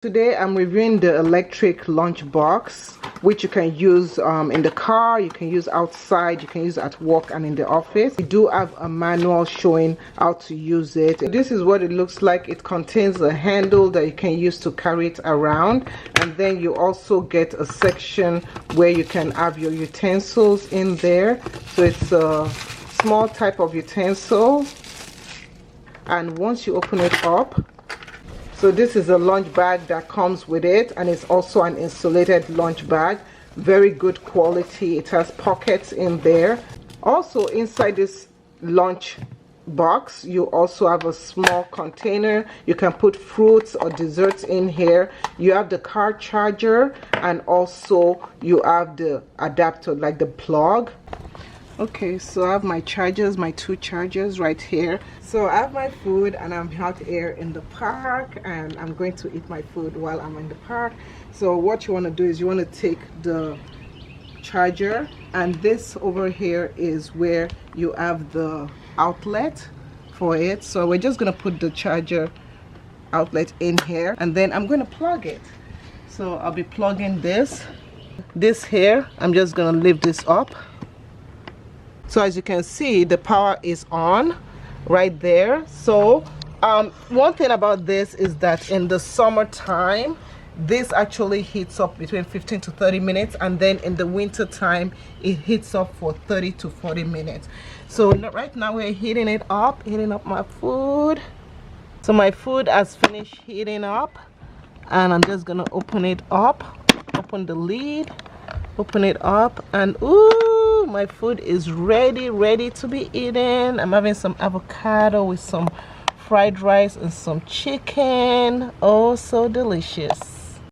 Today I'm reviewing the electric lunch box, which you can use in the car, you can use outside, you can use at work and in the office. We do have a manual showing how to use it. This is what it looks like. It contains a handle that you can use to carry it around, and then you also get a section where you can have your utensils in there. So it's a small type of utensil, and once you open it up, so this is a lunch bag that comes with it, and it's also an insulated lunch bag. Very good quality. It has pockets in there. Also inside this lunch box, you also have a small container. You can put fruits or desserts in here. You have the car charger, and also you have the adapter, like the plug. Okay, so I have my chargers, my two chargers right here. So I have my food, and I'm out here in the park, and I'm going to eat my food while I'm in the park. So what you want to do is you want to take the charger, and this over here is where you have the outlet for it. So we're just going to put the charger outlet in here, and then I'm going to plug it. So I'll be plugging this here. I'm just going to lift this up. So as you can see, the power is on right there. So one thing about this is that in the summertime, this actually heats up between 15 to 30 minutes, and then in the winter time it heats up for 30 to 40 minutes. So right now we're heating up my food. So my food has finished heating up, and I'm just gonna open it up, open the lid, open it up, and ooh, my food is ready to be eaten. I'm having some avocado with some fried rice and some chicken. Oh, so delicious.